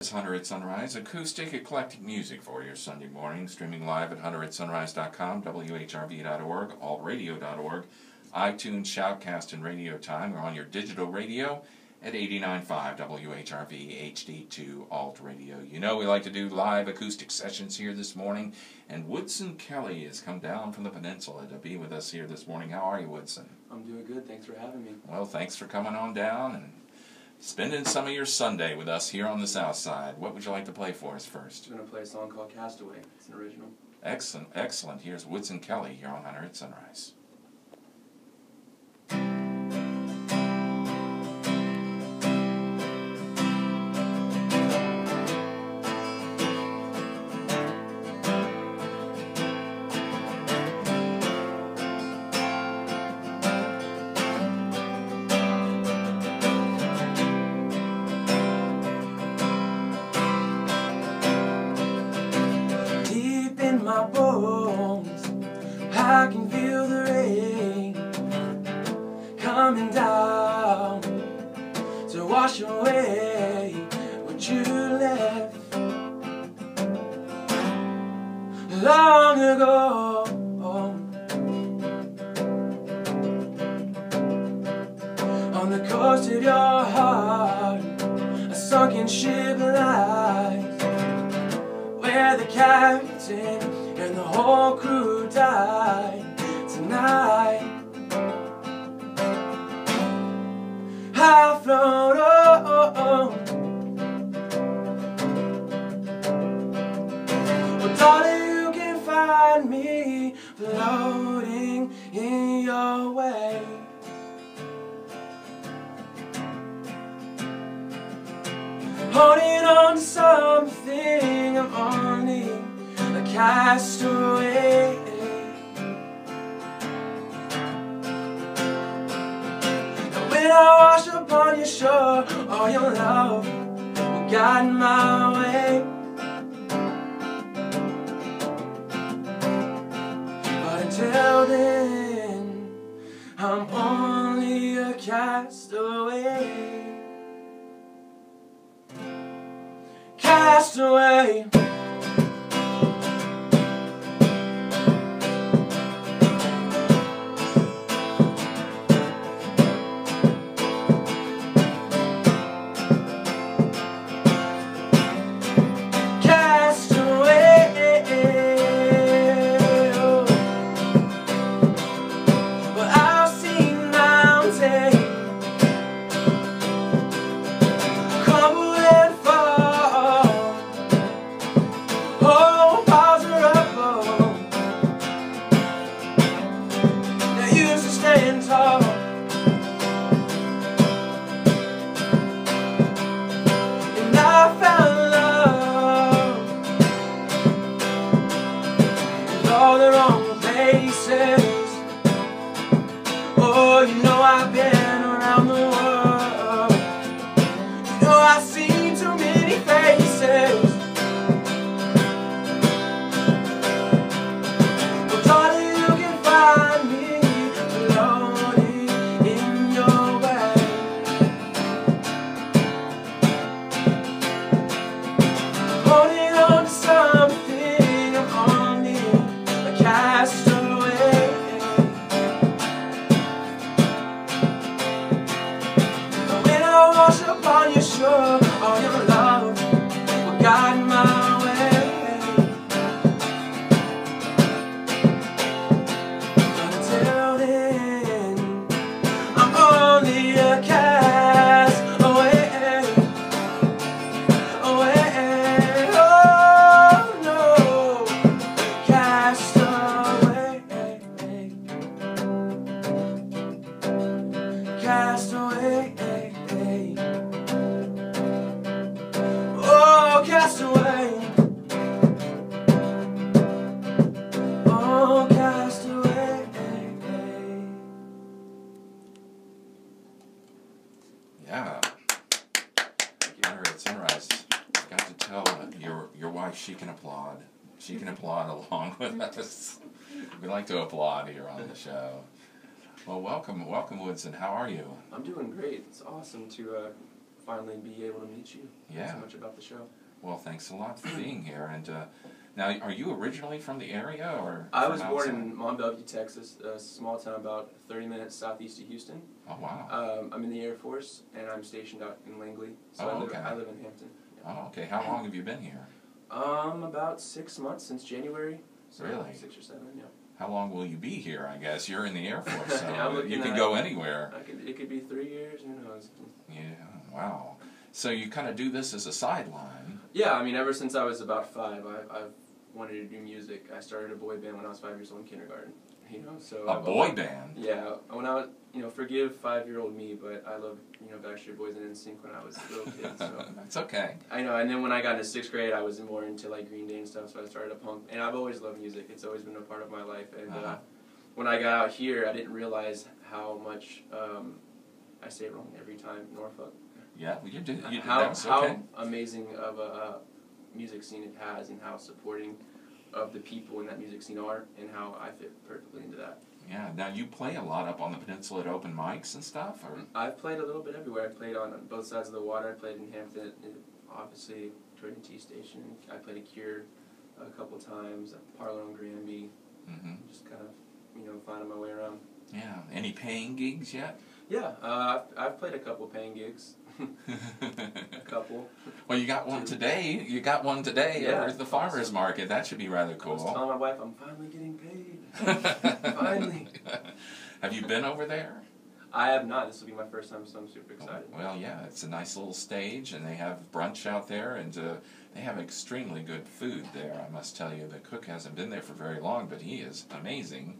It's Hunter at Sunrise, acoustic eclectic music for your Sunday morning, streaming live at hunteratsunrise.com, whrv.org, altradio.org, iTunes, Shoutcast, and Radio Time. We're on your digital radio at 89.5 WHRV HD2 Alt Radio. You know we like to do live acoustic sessions here this morning, and Woodson Kelley has come down from the peninsula to be with us here this morning. How are you, Woodson? I'm doing good. Thanks for having me. Well, thanks for coming on down and spending some of your Sunday with us here on the South Side. What would you like to play for us first? I'm going to play a song called Castaway. It's an original. Excellent, excellent. Here's Woodson Kelley here on Hunter at Sunrise. My bones, I can feel the rain coming down to wash away what you left long ago. On the coast of your heart, a sunken ship lies, where the captain and the whole crew died tonight. I float well, darling, you can find me floating in your way. Holding on to something, I'm only a castaway. And when I wash upon your shore, all your love will guide my way. But until then, I'm only a castaway. Castaway. All the wrong places. Oh, you know I've been around the world. You know I've seen too many faces. Well, darling, you can find me floating in your way. Holding on to something, I'm only castaway. When I wash upon your shore, all your love will guide my way. But until then, I'm only a castaway. Oh no, castaway. Castaway, oh castaway, oh castaway. Yeah. Hunter at Sunrise. Got to tell your wife she can applaud. She can applaud along with us. We like to applaud here on the show. Well, welcome, Woodson. How are you? I'm doing great. It's awesome to finally be able to meet you. Yeah. So much about the show. Well, thanks a lot for being here. And now, are you originally from the area, or? I was born in Monbellevue, Texas, a small town about 30 minutes southeast of Houston. Oh, wow. I'm in the Air Force, and I'm stationed out in Langley. So Oh, I live in Hampton. Yeah. Oh, okay. How long have you been here? About 6 months, since January. So Really? 6 or 7, yeah. How long will you be here, I guess? You're in the Air Force, so Yeah, you can go anywhere. It could be 3 years, who knows? Yeah, wow. So you kind of do this as a sideline. Yeah, I mean, ever since I was about 5, I've wanted to do music. I started a boy band when I was 5 years old in kindergarten. You know, so A boy band? Yeah, when I was, forgive 5-year-old me, but I loved, Backstreet Boys and NSYNC when I was a little kid, so. That's okay. I know, and then when I got into 6th grade, I was more into, like, Green Day and stuff, so I started a punk, and I've always loved music. It's always been a part of my life, and when I got out here, I didn't realize how much, I say it wrong every time, Norfolk. Yeah, well, you did. How amazing of a music scene it has, and how supporting of the people in that music scene are, and how I fit perfectly into that. Yeah, now you play a lot up on the peninsula at open mics and stuff? Or? I've played a little bit everywhere. I played on both sides of the water. I played in Hampton, obviously, Jordan T Station. I played at Cure a couple times, Parlor on Granby. Just kind of, finding my way around. Yeah, any paying gigs yet? Yeah, I've played a couple paying gigs. A couple. Well, you got one today. You got one today Yeah, over at the farmer's market. That should be rather cool. I was telling my wife, I'm finally getting paid. Finally. Have you been over there? I have not. This will be my first time, so I'm super excited. Well, yeah, it's a nice little stage, and they have brunch out there, and they have extremely good food there, I must tell you. The cook hasn't been there for very long, but he is amazing.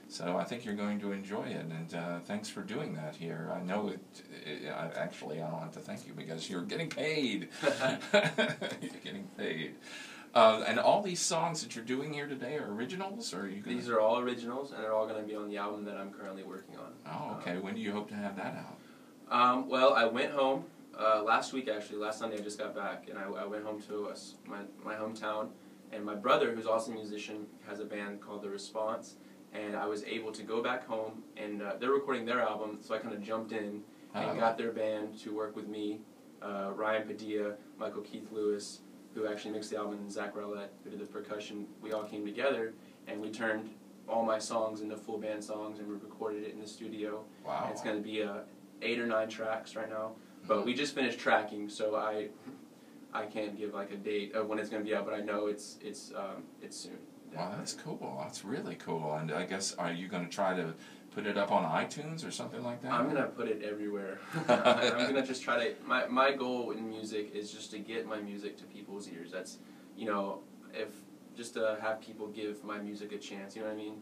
So I think you're going to enjoy it, and thanks for doing that here. I know actually, I don't have to thank you because you're getting paid. You're getting paid. And all these songs that you're doing here today are originals, or are you gonna... These are all originals, and they're all going to be on the album that I'm currently working on. Oh, okay. When do you hope to have that out? Well, I went home last week, actually. Last Sunday I just got back, and I went home to my hometown, and my brother, who's also a musician, has a band called The Response, and I was able to go back home, and they're recording their album, so I kind of jumped in and got their band to work with me. Ryan Padilla, Michael Keith Lewis, who actually mixed the album, and Zach Rowlett, who did the percussion. We all came together, and we turned all my songs into full band songs, and we recorded it in the studio. Wow. And it's going to be 8 or 9 tracks right now, but we just finished tracking, so I can't give like a date of when it's going to be out, but I know it's soon. Wow, that's cool. That's really cool. And I guess, are you going to try to put it up on iTunes or something like that? I'm going to put it everywhere. I'm going to just try to... My goal in music is just to get my music to people's ears. That's, just to have people give my music a chance, you know what I mean?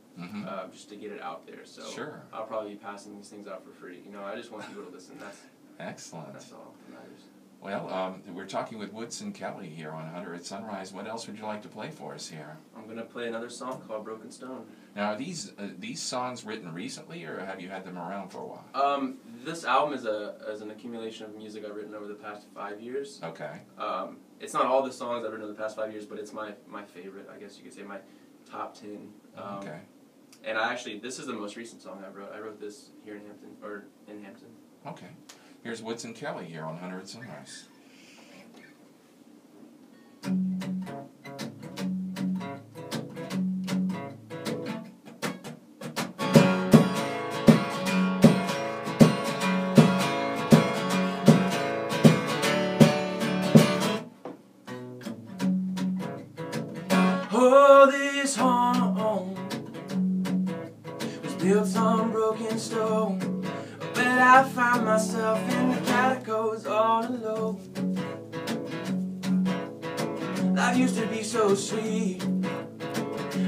Just to get it out there. So sure. I'll probably be passing these things out for free. I just want people to listen. Excellent. That's all that matters. Well, we're talking with Woodson Kelley here on 100 Sunrise. What else would you like to play for us here? I'm going to play another song called Broken Stone. Now, are these songs written recently, or have you had them around for a while? This album is an accumulation of music I've written over the past 5 years. Okay. It's not all the songs I've written over the past 5 years, but it's my favorite, I guess you could say, my top 10. Okay. And this is the most recent song I wrote. I wrote this here in Hampton. Okay. Here's Woodson Kelley here on 100 Sunrise. Oh, this home was built on broken stone. But I find myself in the catacombs all alone. Life used to be so sweet.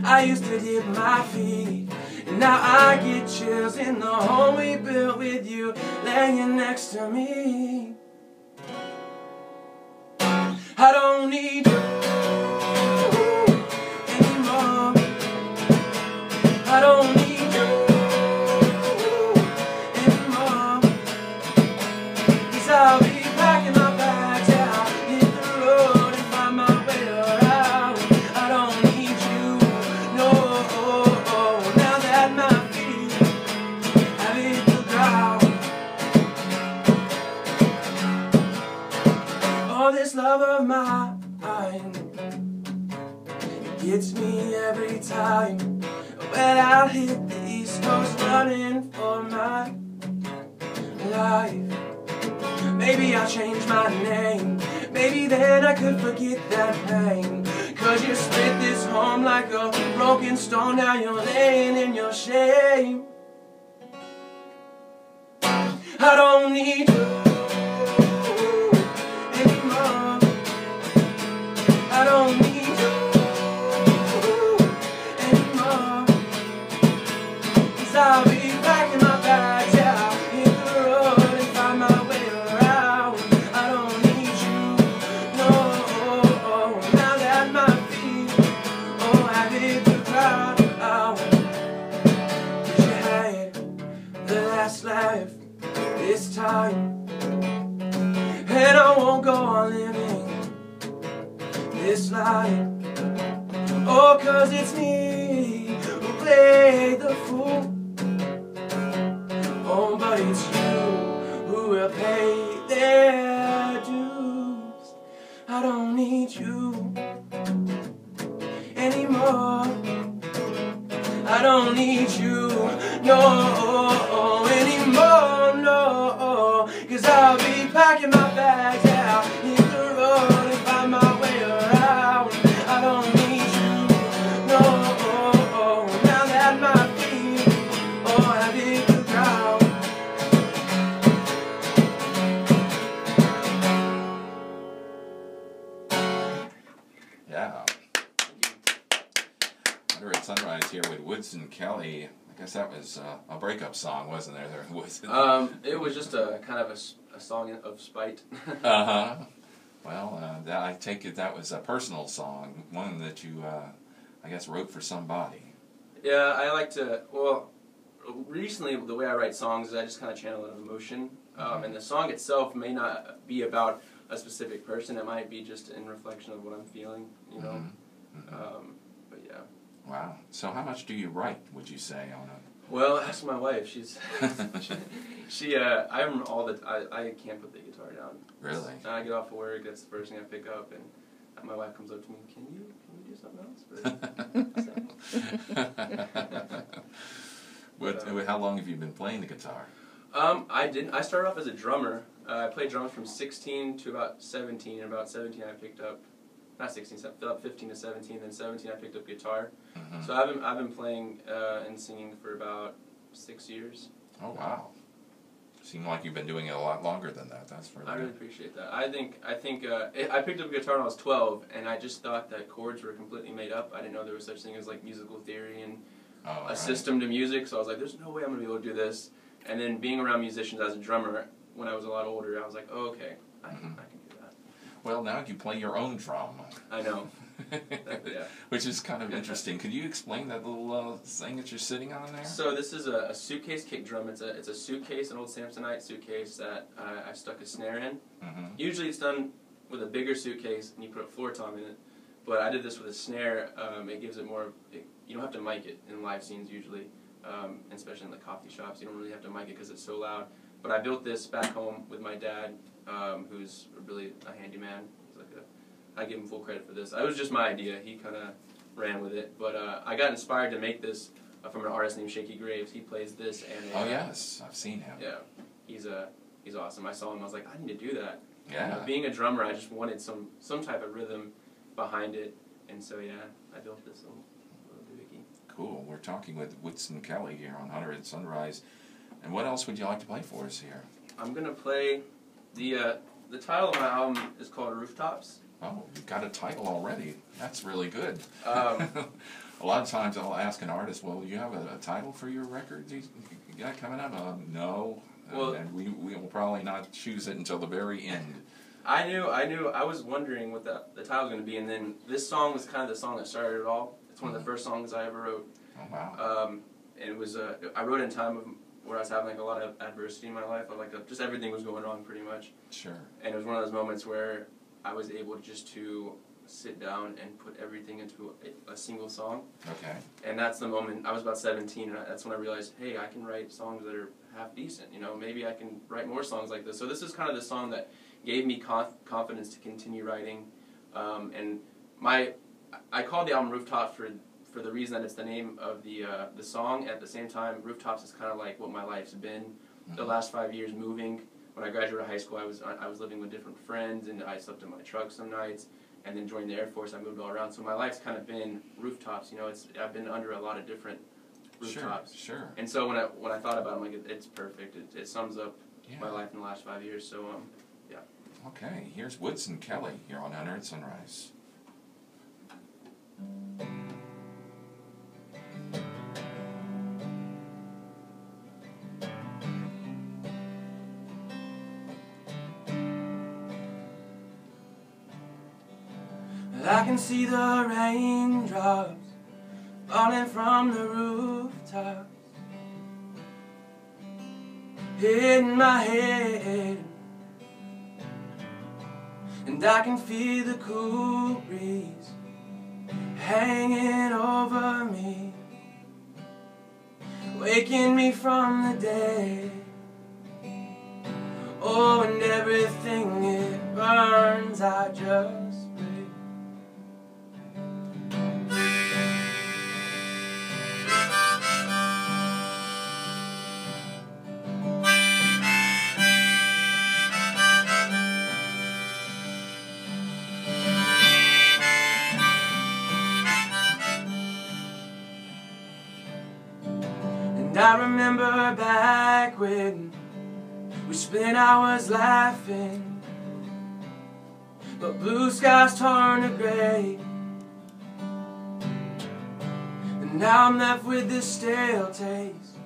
I used to dip my feet, and now I get chills in the home we built with you laying next to me. I don't need you anymore. I don't need I'll be packing my bags, yeah, I'll hit the road and find my way around. I don't need you, no, now that my feet have hit the ground. line. It gets me every time when I hit the East Coast running for my life. Maybe I'll change my name, maybe then I could forget that pain. 'Cause you split this home like a broken stone, now you're laying in your shame. I don't need you anymore. I don't need you anymore. 'Cause I'll be packing my bags, yeah, hit the road and find my way around. I don't need you, no. Now that my feet, have hit the ground. 'Cause you had the last laugh this time, and I won't go on living this life. Oh, 'cause it's me who played the fool. Oh, but it's you who will pay their dues. I don't need you anymore. I don't need you, no, anymore, no. 'Cause I'll be packing my bags, yeah, hit the road and find my way around. I don't need you, no. Now that my feet, have hit the ground. Yeah. Under at Sunrise here with Woodson, Kelley. I guess that was a breakup song, wasn't there? It was just a kind of a song of spite. Uh-huh. Well, I take it that was a personal song, one that you, I guess, wrote for somebody. Yeah, I like to, well, recently the way I write songs is I just kind of channel it of emotion. And the song itself may not be about a specific person, it might be just in reflection of what I'm feeling, you know. But yeah. Wow. So how much do you write, would you say, on a... Well, ask my wife. She's I'm all the I can't put the guitar down. Really? I get off of work. That's the first thing I pick up, and my wife comes up to me. Can you do something else? How long have you been playing the guitar? I started off as a drummer. I played drums from 16 to about 17. And about 17, I picked up. Not 16, about 15 to 17, then 17 I picked up guitar. So I've been playing and singing for about 6 years. Oh wow! Seemed like you've been doing it a lot longer than that. That's really I really good. appreciate that. I picked up guitar when I was 12, and I just thought that chords were completely made up. I didn't know there was such thing as like musical theory and a system to music. So I was like, "There's no way I'm gonna be able to do this." And then being around musicians as a drummer when I was a lot older, I was like, "Oh, okay, I can do that." Well, now you play your own drum. I know. Yeah. Which is kind of interesting. Could you explain that little thing that you're sitting on there? So this is a suitcase kick drum. It's a suitcase, an old Samsonite suitcase that I stuck a snare in. Usually it's done with a bigger suitcase and you put a floor tom in it. But I did this with a snare. It gives it more. You don't have to mic it in live scenes usually, especially in the coffee shops. You don't really have to mic it because it's so loud. But I built this back home with my dad, who's really a handyman. He's like I give him full credit for this. It was just my idea. He kind of ran with it. But I got inspired to make this from an artist named Shaky Graves. He plays this and oh yes, I've seen him. Yeah, he's awesome. I saw him. I was like, I need to do that. Yeah. Being a drummer, I just wanted some type of rhythm behind it, and so yeah, I built this little doohickey. Cool. We're talking with Woodson, Kelley here on 100 Sunrise. And what else would you like to play for us here? I'm gonna play the title of my album is called Rooftops. Oh, you've got a title already. That's really good. A lot of times I'll ask an artist, well, do you have a title for your record you got coming up? No. Well, and we will probably not choose it until the very end. I knew. I was wondering what the title was going to be, and then this song was kind of the song that started it all. It's one of the first songs I ever wrote. Oh, wow. And it was, I wrote it in time of where I was having like a lot of adversity in my life. Just everything was going wrong pretty much. Sure. And it was one of those moments where I was able just to sit down and put everything into a single song. Okay. And that's the moment, I was about 17, and that's when I realized, hey, I can write songs that are half decent, you know, maybe I can write more songs like this. So this is kind of the song that gave me confidence to continue writing, And I called the album Rooftops for the reason that it's the name of the song. At the same time, Rooftops is kind of like what my life's been the last 5 years, moving. When I graduated high school, I was living with different friends, and I slept in my truck some nights. And then joined the Air Force, I moved all around. So my life's kind of been rooftops. You know, I've been under a lot of different rooftops. Sure. And so when I thought about it, I'm like, it's perfect. It sums up my life in the last 5 years. So yeah. Okay, here's Woodson Kelley here on Hunter at Sunrise. I can see the raindrops falling from the rooftops, hitting my head, and I can feel the cool breeze hanging over me, waking me from the dead. Oh, and everything it burns, I just pray. And I remember back when we spent hours laughing, but blue skies turned to gray. And now I'm left with this stale taste,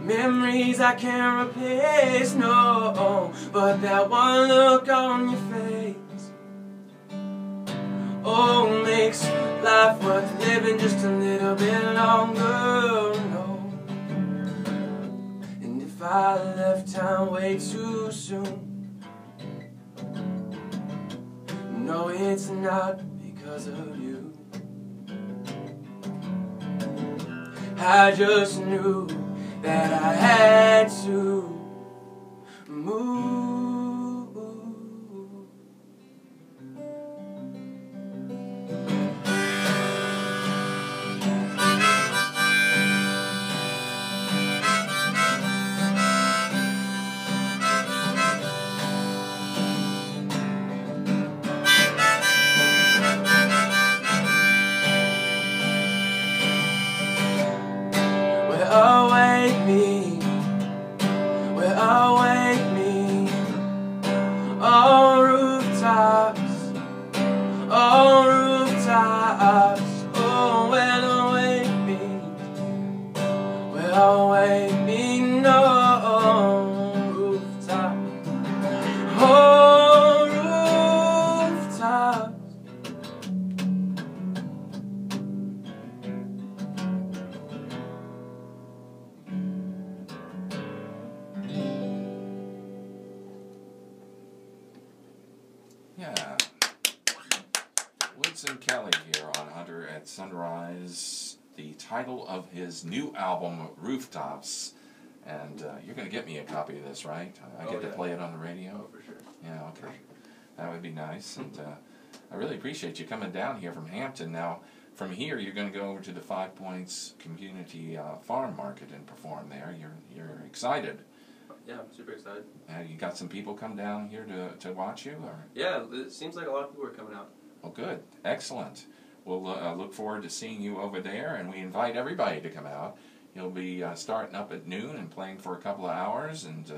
memories I can't replace, no. But that one look on your face, oh, makes life worth living just a little bit longer, no. And if I left town way too soon, no, it's not because of you. I just knew that I had to move. Awake me, well, awake me, on rooftops, on rooftops, oh, well, awake me, well, awake me, no, on rooftops, on rooftops. Yeah. Woodson Kelley here on Hunter at Sunrise. The title of his new album, Rooftops. And you're going to get me a copy of this, right? I get to play it on the radio? Oh, for sure. Yeah, okay. That would be nice. And I really appreciate you coming down here from Hampton. Now, from here, you're going to go over to the 5 Points Community Farm Market and perform there. You're excited. Yeah, I'm super excited. You got some people come down here to watch you? Or? Yeah, it seems like a lot of people are coming out. Well, good. Excellent. We'll look forward to seeing you over there, and we invite everybody to come out. You'll be starting up at noon and playing for a couple of hours, and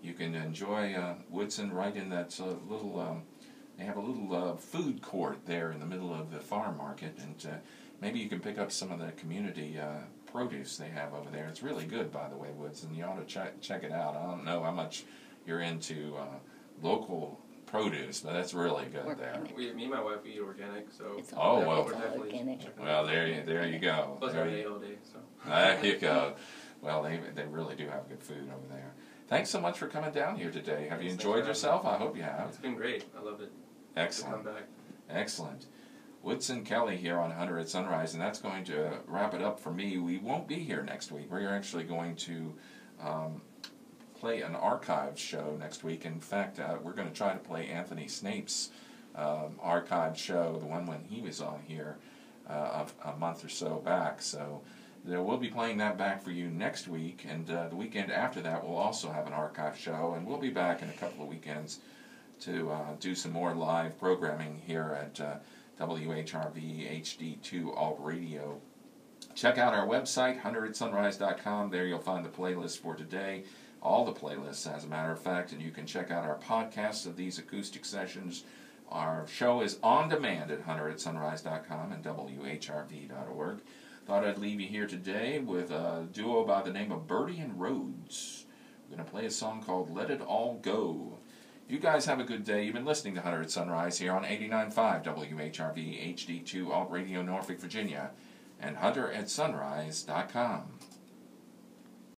you can enjoy Woodson right in that little, they have a little food court there in the middle of the farm market, and maybe you can pick up some of the community produce they have over there. It's really good, by the way, Woodson. You ought to check it out. I don't know how much you're into local produce, but that's really good Organic. there. Me and my wife, we eat organic, so... It's all, well. it's all organic. Well, there you go. Plus There I you- ate all day, so... There you go. Well, they really do have good food over there. Thanks so much for coming down here today. Have you Thanks enjoyed for having yourself? I hope you have. It's been great. I love it. Excellent. To come back. Excellent. Woodson Kelley here on Hunter at Sunrise, and that's going to wrap it up for me. We won't be here next week. We're actually going to play an archives show next week. In fact, we're going to try to play Anthony Snape's archived show, the one when he was on here of a month or so back. So we'll be playing that back for you next week, and the weekend after that we'll also have an archive show, and we'll be back in a couple of weekends to do some more live programming here at WHRV HD2 Alt Radio. Check out our website, hunteratsunrise.com. There you'll find the playlist for today, all the playlists as a matter of fact, and you can check out our podcasts of these acoustic sessions. Our show is on demand at hunteratsunrise.com and WHRV.org. Thought I'd leave you here today with a duo by the name of Birdie and Rhodes. We're going to play a song called Let It All Go. You guys have a good day. You've been listening to Hunter at Sunrise here on 89.5 WHRV HD2 Alt Radio, Norfolk, Virginia, and hunteratsunrise.com.